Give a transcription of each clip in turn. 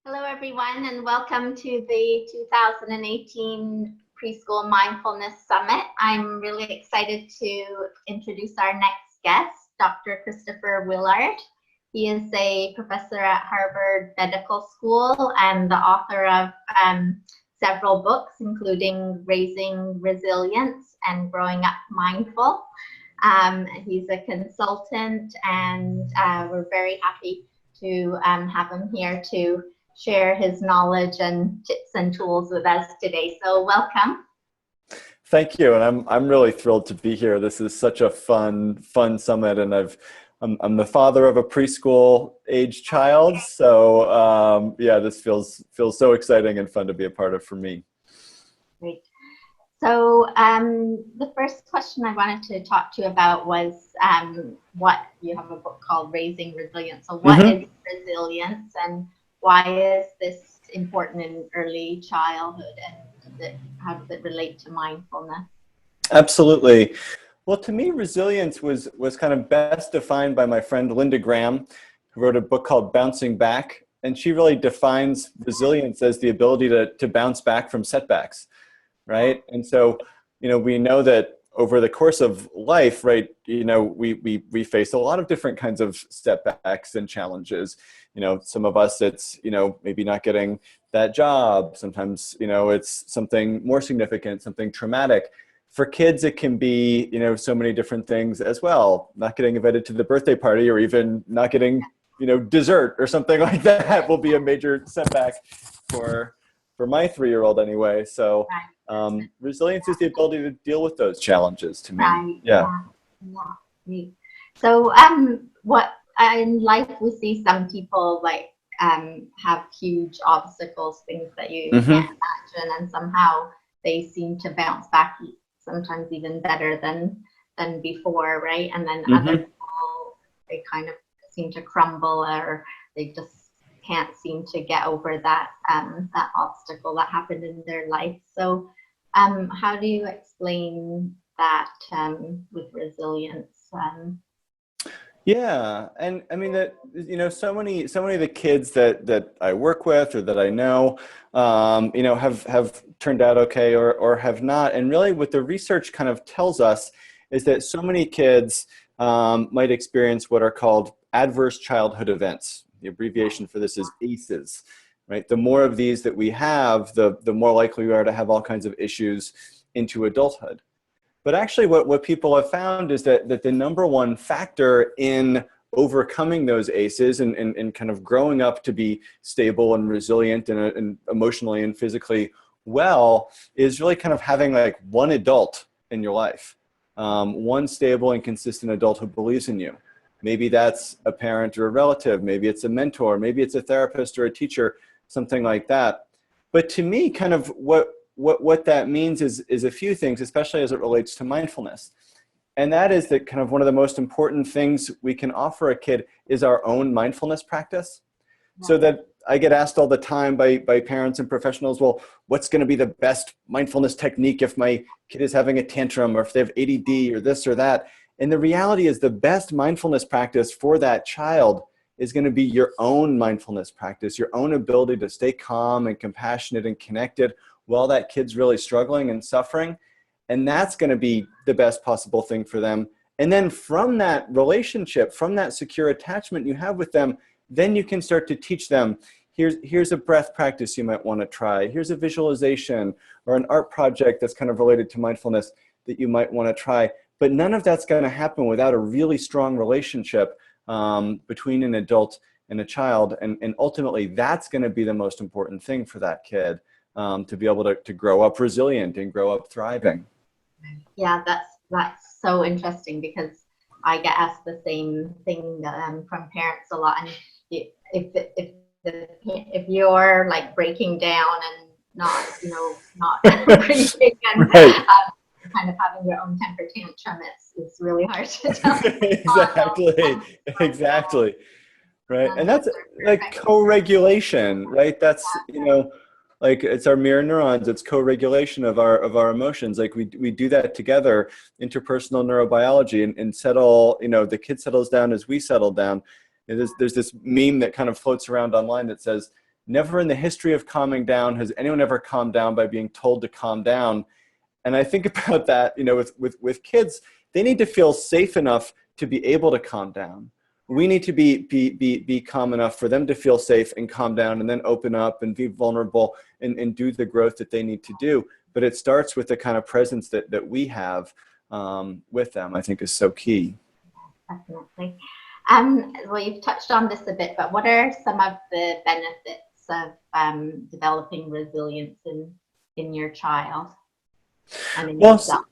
Hello, everyone, and welcome to the 2018 Preschool Mindfulness Summit. I'm really excited to introduce our next guest, Dr. Christopher Willard. He is a professor at Harvard Medical School and the author of several books, including Raising Resilience and Growing Up Mindful. He's a consultant, and we're very happy to have him here to share his knowledge and tips and tools with us today. So welcome. Thank you, and I'm really thrilled to be here. This is such a fun summit, and I'm the father of a preschool age child, so yeah, this feels so exciting and fun to be a part of for me. Great. So the first question I wanted to talk to you about was what you have a book called Raising Resilience. So what is resilience, and why is this important in early childhood, and how does it relate to mindfulness? Absolutely. Well, to me, resilience was kind of best defined by my friend Linda Graham, who wrote a book called Bouncing Back, and she really defines resilience as the ability to bounce back from setbacks, right? And so, we know that over the course of life, right, we face a lot of different kinds of setbacks and challenges. Some of us, it's, maybe not getting that job. Sometimes, it's something more significant, something traumatic. For kids, it can be, so many different things as well. Not getting invited to the birthday party, or even not getting, dessert or something like that will be a major setback for my 3-year-old anyway. So resilience is the ability to deal with those challenges, to me. Right. Yeah. So what in life we see some people like have huge obstacles, things that you can't imagine, and somehow they seem to bounce back sometimes even better than before, right? And then other people, they kind of seem to crumble, or they just can't seem to get over that that obstacle that happened in their life. So how do you explain that with resilience? Yeah, and I mean that, so many of the kids that I work with or that I know, have turned out okay or have not. And really what the research kind of tells us is that so many kids might experience what are called adverse childhood events. The abbreviation for this is ACEs, right? The more of these that we have, the more likely we are to have all kinds of issues into adulthood. But actually what people have found is that the number one factor in overcoming those ACEs and kind of growing up to be stable and resilient and emotionally and physically well is really kind of having like one adult in your life, one stable and consistent adult who believes in you. Maybe that's a parent or a relative, maybe it's a mentor, maybe it's a therapist or a teacher, something like that. But to me, kind of what that means is a few things, especially as it relates to mindfulness. And that is that kind of one of the most important things we can offer a kid is our own mindfulness practice. So that I get asked all the time by parents and professionals, well, what's going to be the best mindfulness technique if my kid is having a tantrum or if they have ADD or this or that? And the reality is the best mindfulness practice for that child is going to be your own mindfulness practice, your own ability to stay calm and compassionate and connected while that kid's really struggling and suffering. And that's going to be the best possible thing for them. And then from that relationship, from that secure attachment you have with them, then you can start to teach them, here's a breath practice you might want to try. Here's a visualization or an art project that's kind of related to mindfulness that you might want to try. But none of that's going to happen without a really strong relationship between an adult and a child. And ultimately, that's going to be the most important thing for that kid. To be able to grow up resilient and grow up thriving. Yeah, that's so interesting, because I get asked the same thing from parents a lot. And if you're like breaking down and not breathing and kind of having your own temper tantrum, it's really hard to tell. Exactly. Right, and that's like co-regulation, right? That's like it's our mirror neurons. It's co-regulation of our emotions. Like we do that together, interpersonal neurobiology, and settle. The kid settles down as we settle down. And there's this meme that kind of floats around online that says, never in the history of calming down has anyone ever calmed down by being told to calm down. And I think about that, you know, with kids, they need to feel safe enough to be able to calm down. We need to be calm enough for them to feel safe and calm down, and then open up and be vulnerable and do the growth that they need to do. But it starts with the kind of presence that we have with them, I think is so key. Definitely. Well, you've touched on this a bit, but what are some of the benefits of developing resilience in your child and in yourself?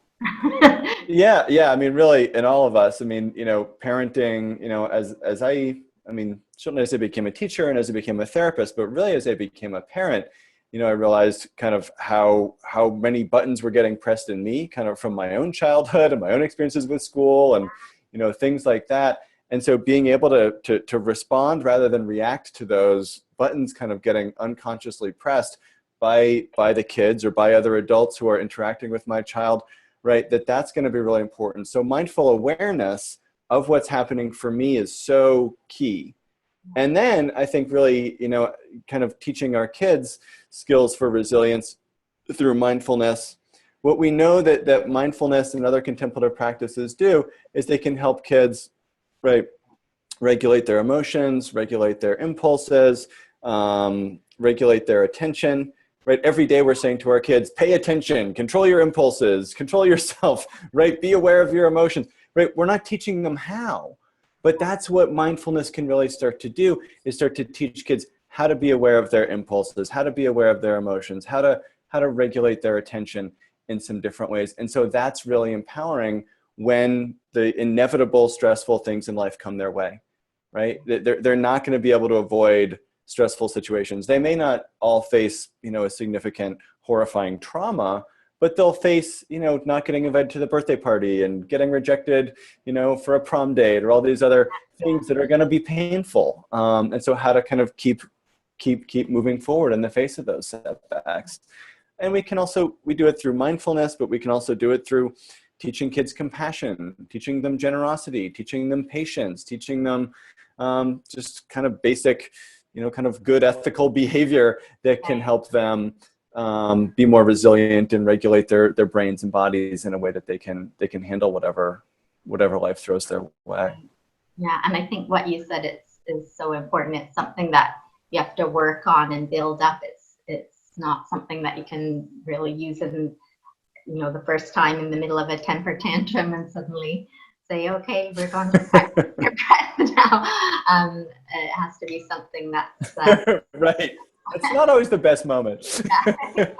Yeah. I mean, really, in all of us. I mean, you know, parenting. You know, I mean, certainly as I became a teacher and as I became a therapist, but really as I became a parent, you know, I realized kind of how many buttons were getting pressed in me, kind of from my own childhood and my own experiences with school, and you know, things like that. And so, being able to respond rather than react to those buttons, kind of getting unconsciously pressed by the kids or by other adults who are interacting with my child, right, that's going to be really important. So mindful awareness of what's happening for me is so key. And then I think really, you know, kind of teaching our kids skills for resilience through mindfulness. What we know that mindfulness and other contemplative practices do is they can help kids, right, regulate their emotions, regulate their impulses, regulate their attention. Right, every day we're saying to our kids, pay attention, control your impulses, control yourself, right? Be aware of your emotions, right? We're not teaching them how, but that's what mindfulness can really start to do, is start to teach kids how to be aware of their impulses, how to be aware of their emotions, how to regulate their attention in some different ways. And so that's really empowering when the inevitable stressful things in life come their way, right? They're not going to be able to avoid stressful situations. They may not all face, you know, a significant, horrifying trauma, but they'll face, you know, not getting invited to the birthday party and getting rejected, you know, for a prom date, or all these other things that are going to be painful. And so, how to kind of keep moving forward in the face of those setbacks. And we do it through mindfulness, but we can also do it through teaching kids compassion, teaching them generosity, teaching them patience, teaching them just kind of basic, you know, kind of good ethical behavior that can help them be more resilient and regulate their brains and bodies in a way that they can handle whatever life throws their way. Yeah, and I think what you said is so important. It's something that you have to work on and build up. It's not something that you can really use in, you know, the first time in the middle of a temper tantrum and suddenly say, okay, we're going to practice your breath now. It has to be something that's right. It's not always the best moment. And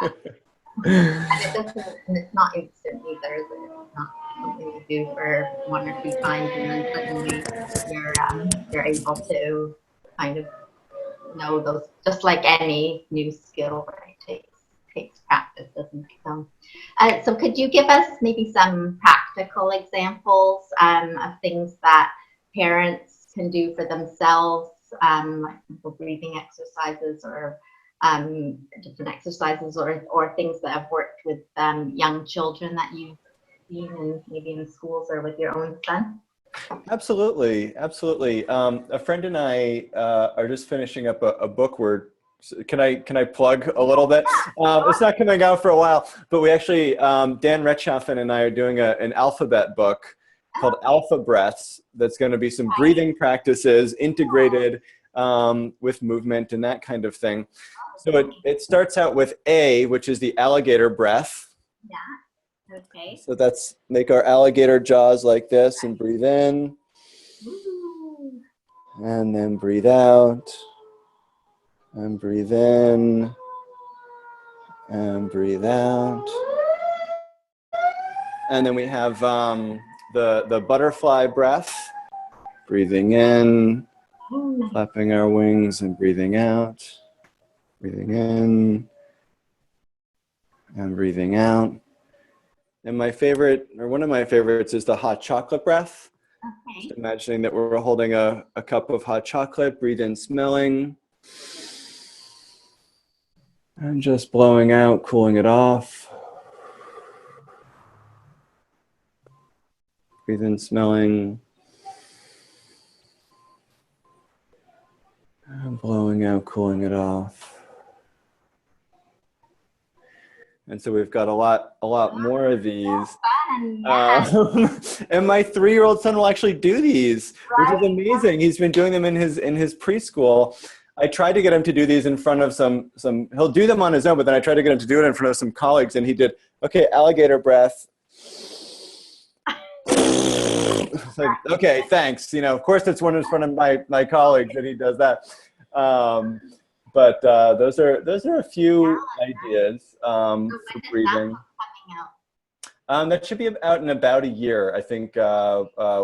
it's not instant either. It's not something you do for 1 or 2 times and then suddenly you're able to kind of know those, just like any new skill, right? Takes practice, doesn't it? So could you give us maybe some practical examples of things that parents can do for themselves, like simple breathing exercises or different exercises or things that have worked with young children that you've seen maybe in schools or with your own son? Absolutely. A friend and I are just finishing up a book. Can I plug a little bit? It's not coming out for a while, but we actually, Dan Retschaffen and I are doing an alphabet book called Alpha Breaths. That's going to be some breathing practices integrated with movement and that kind of thing. So it starts out with A, which is the alligator breath. Yeah. Okay. So that's make our alligator jaws like this and breathe in. Ooh. And then breathe out. And breathe in. And breathe out. And then we have the butterfly breath. Breathing in, flapping our wings and breathing out. Breathing in and breathing out. And my favorite, or one of my favorites, is the hot chocolate breath. Okay. Just imagining that we're holding a cup of hot chocolate, breathe in smelling. And just blowing out, cooling it off. Breathe in smelling. And blowing out, cooling it off. And so we've got a lot more of these. Fun, yeah. And my 3-year-old son will actually do these, which is Right. amazing. He's been doing them in his preschool. I tried to get him to do these in front of some, he'll do them on his own, but then I tried to get him to do it in front of some colleagues, and he did, okay, alligator breath. Like, okay, thanks. You know, of course, it's one in front of my colleagues that he does that. But those are a few ideas So for when is that breathing. one coming out? That should be out in about a year, I think,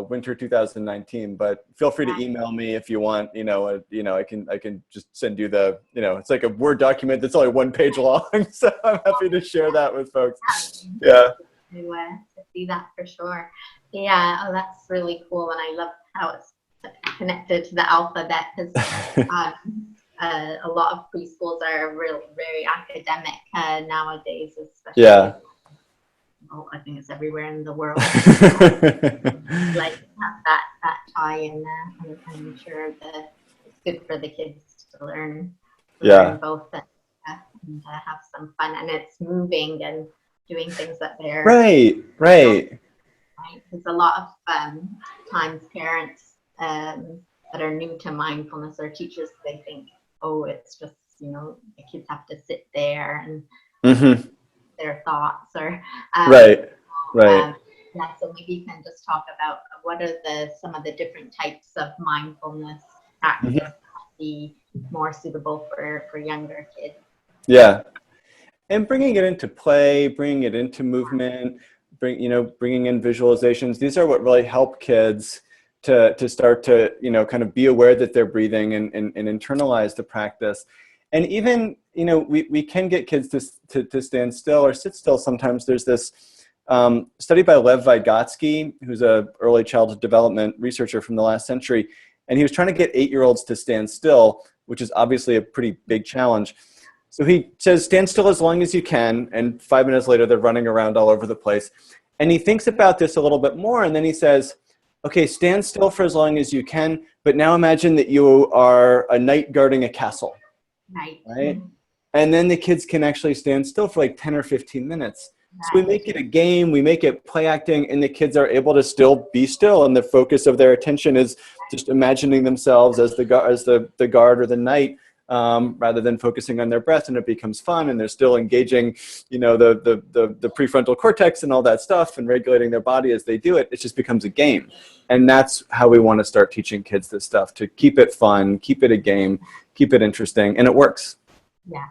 winter 2019. But feel free to email me if you want. I can just send you the, it's like a Word document that's only 1 page long. So I'm happy to share that with folks. Yeah. To see that for sure. Yeah, oh, that's really cool, and I love how it's connected to the alphabet, because a lot of preschools are very academic nowadays, especially. Yeah. Well, I think it's everywhere in the world. Like that tie in there, and I'm sure it's good for the kids to learn both and have some fun, and it's moving and doing things that they're right. Because a lot of times parents that are new to mindfulness or teachers, they think, oh, it's just, the kids have to sit there and their thoughts or right. Yeah, so maybe you can just talk about what are some of the different types of mindfulness practice that might be more suitable for younger kids. Yeah, and bringing it into play, bringing it into movement, bringing in visualizations. These are what really help kids to start to, kind of be aware that they're breathing and internalize the practice. And even, we can get kids to stand still or sit still sometimes. There's this study by Lev Vygotsky, who's an early childhood development researcher from the last century, and he was trying to get 8-year-olds to stand still, which is obviously a pretty big challenge. So he says, stand still as long as you can, and 5 minutes later, they're running around all over the place. And he thinks about this a little bit more, and then he says, okay, stand still for as long as you can, but now imagine that you are a knight guarding a castle. Right? Mm-hmm. And then the kids can actually stand still for like 10 or 15 minutes. So we make it a game, we make it play acting, and the kids are able to still be still, and the focus of their attention is just imagining themselves as the guard or the knight, rather than focusing on their breath, and it becomes fun, and they're still engaging, the prefrontal cortex and all that stuff, and regulating their body as they do it. It just becomes a game, and that's how we want to start teaching kids this stuff, to keep it fun, keep it a game, keep it interesting, and it works. Yeah.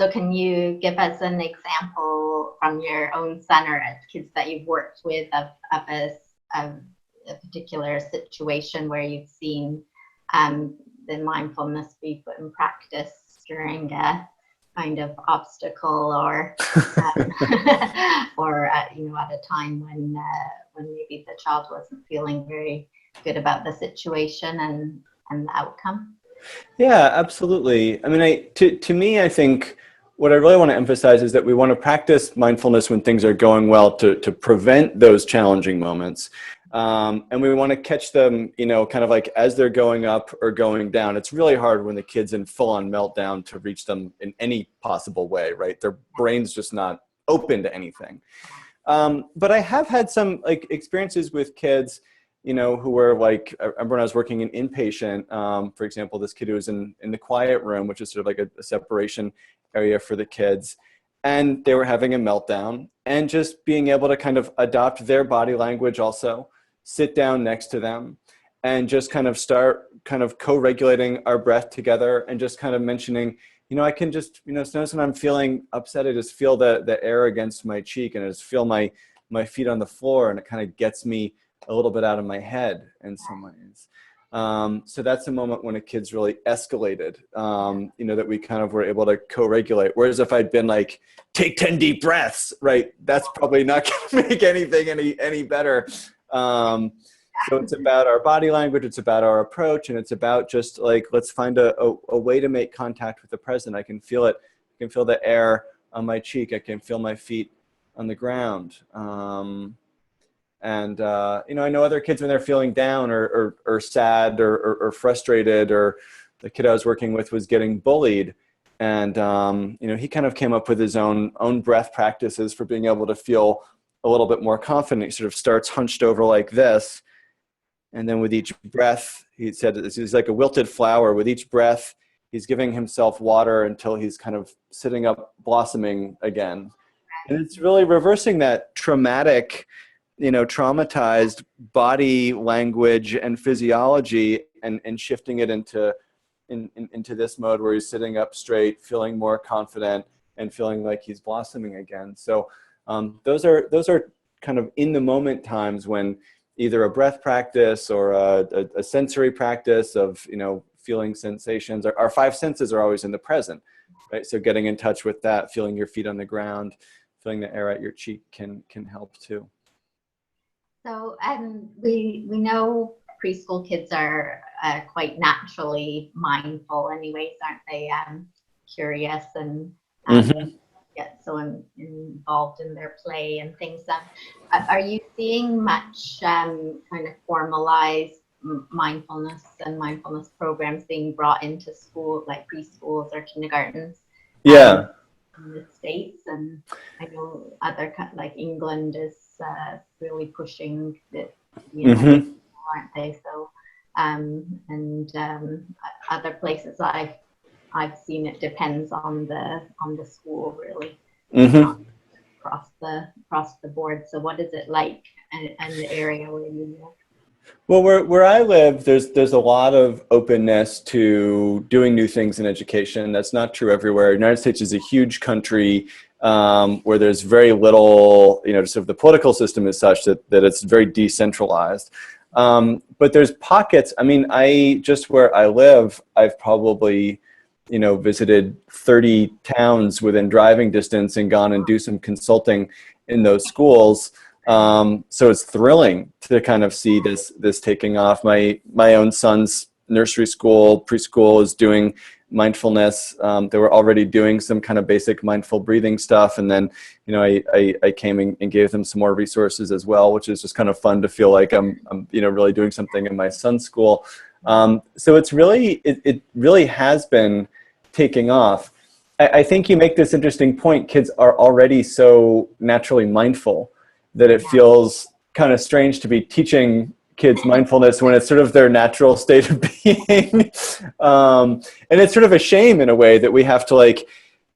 So can you give us an example from your own son or kids that you've worked with of a particular situation where you've seen the mindfulness be put in practice during a kind of obstacle or or at a time when maybe the child wasn't feeling very good about the situation and the outcome? Yeah, absolutely. I mean, to me, I think what I really want to emphasize is that we want to practice mindfulness when things are going well to prevent those challenging moments. And we want to catch them, kind of like as they're going up or going down. It's really hard when the kid's in full-on meltdown to reach them in any possible way, right? Their brain's just not open to anything. But I have had some experiences with kids, who were like, I remember when I was working in inpatient, for example, this kid who was in the quiet room, which is sort of like a separation area for the kids. And they were having a meltdown, and just being able to kind of adopt their body language also, sit down next to them, and just kind of start kind of co-regulating our breath together, and just kind of mentioning, I can just, sometimes when I'm feeling upset, I just feel the air against my cheek, and I just feel my feet on the floor, and it kind of gets me a little bit out of my head in some ways. So that's a moment when a kid's really escalated, that we kind of were able to co-regulate. Whereas if I'd been like, take 10 deep breaths, right? That's probably not going to make anything any better. So it's about our body language, it's about our approach, and it's about just like, let's find a way to make contact with the present. I can feel it. I can feel the air on my cheek. I can feel my feet on the ground. And I know other kids when they're feeling down or sad or frustrated or the kid I was working with was getting bullied. And, you know, he kind of came up with his own breath practices for being able to feel a little bit more confident. He sort of starts hunched over like this. And then with each breath, he said, he's like a wilted flower. With each breath, he's giving himself water until he's kind of sitting up, blossoming again. And it's really reversing that traumatic, you know, traumatized body language and physiology and shifting it into this mode where he's sitting up straight, feeling more confident and feeling like he's blossoming again. So those are kind of in the moment times when either a breath practice or a sensory practice of, you know, feeling sensations. Our five senses are always in the present, right? So getting in touch with that, feeling your feet on the ground, feeling the air at your cheek can help too. So we know preschool kids are quite naturally mindful anyways, aren't they? Curious and get so involved in their play and things. Are you seeing much kind of formalized mindfulness and mindfulness programs being brought into school, like preschools or kindergartens? Yeah. In the States, and I know other like England is really pushing it, you know, aren't they? So and other places I've seen, it depends on the school really, not across the board. So what is it like in the area where you live? Well, where I live, there's a lot of openness to doing new things in education. That's not true everywhere. The United States is a huge country where there's very little, you know, sort of the political system is such that it's very decentralized. But there's pockets. I mean, just where I live, I've probably, you know, visited 30 towns within driving distance and gone and do some consulting in those schools. So it's thrilling to kind of see this taking off. My own son's nursery school, preschool is doing mindfulness. They were already doing some kind of basic mindful breathing stuff. And then, you know, I came and gave them some more resources as well, which is just kind of fun to feel like I'm you know, really doing something in my son's school. So it's really, it really has been taking off. I think you make this interesting point. Kids are already so naturally mindful that it feels kind of strange to be teaching kids mindfulness when it's sort of their natural state of being. And it's sort of a shame in a way that we have to like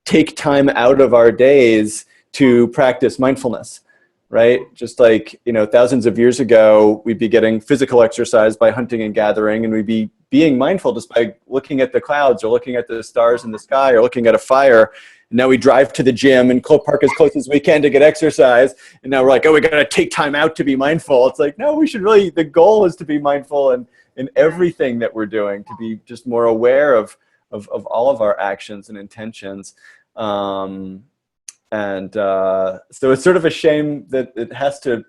take time out of our days to practice mindfulness, right? Just like, you know, thousands of years ago, we'd be getting physical exercise by hunting and gathering, and we'd be being mindful just by looking at the clouds or looking at the stars in the sky or looking at a fire. And now we drive to the gym and park as close as we can to get exercise. And now we're like, oh, we got to take time out to be mindful. It's like, no, we should really, the goal is to be mindful in everything that we're doing, to be just more aware of all of our actions and intentions. So it's sort of a shame that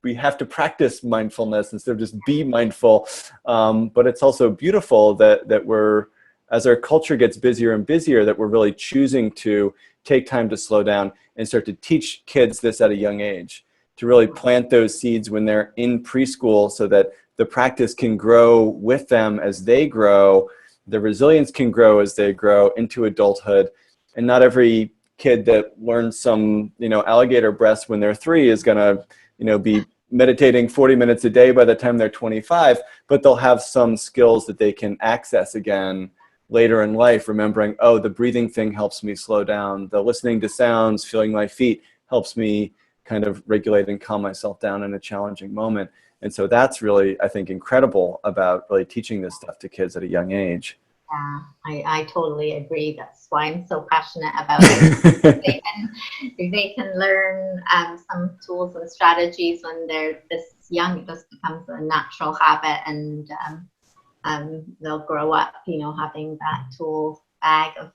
we have to practice mindfulness instead of just be mindful. But it's also beautiful that we're, as our culture gets busier and busier, that we're really choosing to take time to slow down and start to teach kids this at a young age, to really plant those seeds when they're in preschool so that the practice can grow with them as they grow, the resilience can grow as they grow into adulthood. And not every kid that learns some, you know, alligator breaths when they're 3 is going to, you know, be meditating 40 minutes a day by the time they're 25, but they'll have some skills that they can access again later in life, remembering, oh, the breathing thing helps me slow down. The listening to sounds, feeling my feet helps me kind of regulate and calm myself down in a challenging moment. And so that's really, I think, incredible about really teaching this stuff to kids at a young age. Yeah, I totally agree. That's why I'm so passionate about it. If they can learn some tools and strategies when they're this young, it just becomes a natural habit, and they'll grow up, you know, having that tool bag of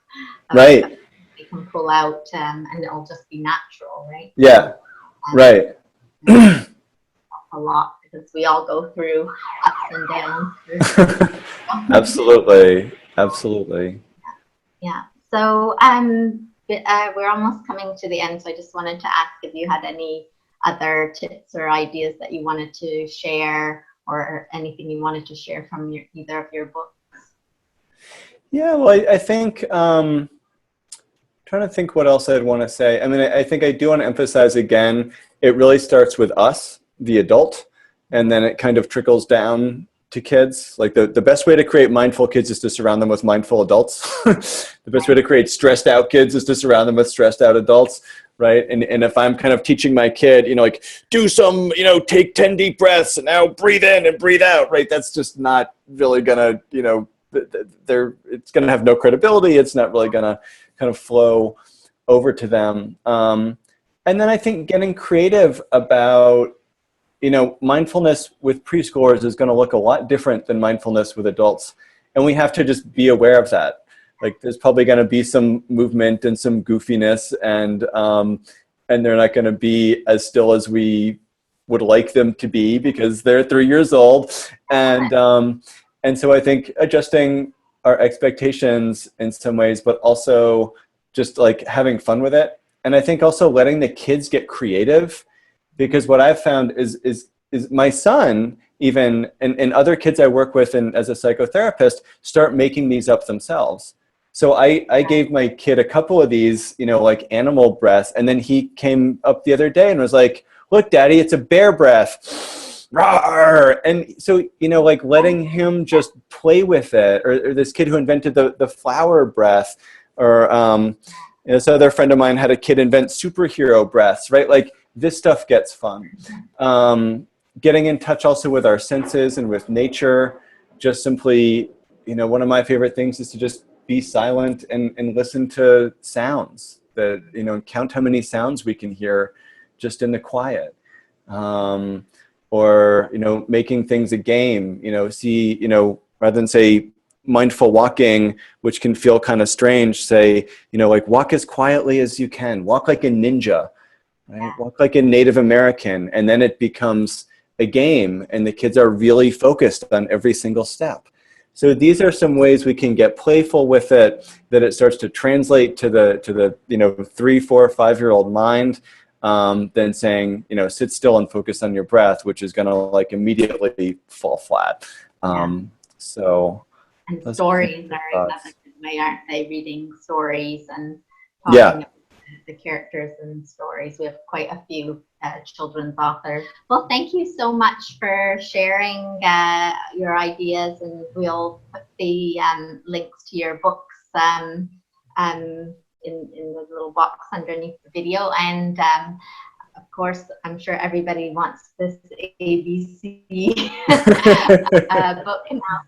right. They can pull out, and it'll just be natural, right? Yeah, right. A lot, because we all go through ups and downs. Absolutely, absolutely. Yeah. So we're almost coming to the end, so I just wanted to ask if you had any other tips or ideas that you wanted to share, or anything you wanted to share from either of your books. Yeah, well, I think, trying to think what else I'd want to say. I mean, I think I do want to emphasize again, it really starts with us, the adult, and then it kind of trickles down to kids. Like the best way to create mindful kids is to surround them with mindful adults. The best way to create stressed out kids is to surround them with stressed out adults, right? And if I'm kind of teaching my kid, you know, like do some, you know, take 10 deep breaths and now breathe in and breathe out, right? That's just not really gonna, you know, it's gonna have no credibility. It's not really gonna kind of flow over to them. And then I think getting creative about, you know, mindfulness with preschoolers is going to look a lot different than mindfulness with adults. And we have to just be aware of that. Like there's probably going to be some movement and some goofiness, and they're not going to be as still as we would like them to be because they're 3 years old. And so I think adjusting our expectations in some ways, but also just like having fun with it. And I think also letting the kids get creative, because what I've found is my son, even, and other kids I work with and as a psychotherapist, start making these up themselves. So I gave my kid a couple of these, you know, like animal breaths, and then he came up the other day and was like, look, Daddy, it's a bear breath. Rawr! And so, you know, like letting him just play with it, or this kid who invented the flower breath, or you know, this other friend of mine had a kid invent superhero breaths, right? Like this stuff gets fun. Getting in touch also with our senses and with nature, just simply, you know, one of my favorite things is to just be silent and listen to sounds, that, you know, count how many sounds we can hear just in the quiet. Or, you know, making things a game, you know, see, you know, rather than say mindful walking, which can feel kind of strange, say, you know, like walk as quietly as you can, walk like a ninja, right? Walk like a Native American, and then it becomes a game and the kids are really focused on every single step. So these are some ways we can get playful with it, that it starts to translate to the you know, 3, 4, 5-year-old mind, than saying, you know, sit still and focus on your breath, which is going to like immediately fall flat. So and stories are another good way, aren't they? Reading stories and talking about the characters and stories. We have quite a few children's authors. Well, thank you so much for sharing your ideas, and we'll put the links to your books in the little box underneath the video. And of course, I'm sure everybody wants this ABC book now.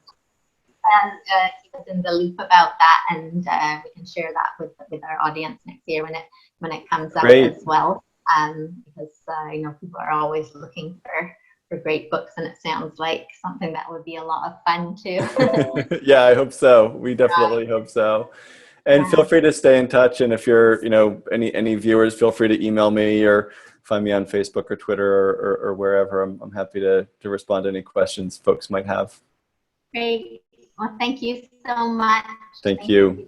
And keep us in the loop about that, and we can share that with our audience next year when it comes out as well. Because you know, people are always looking for great books, and it sounds like something that would be a lot of fun too. Yeah, I hope so. We definitely hope so. And feel free to stay in touch. And if you're, you know, any viewers, feel free to email me or find me on Facebook or Twitter or wherever. I'm happy to respond to any questions folks might have. Great. Well, thank you so much. Thank you.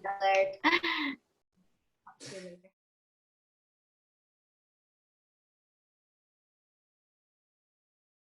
You,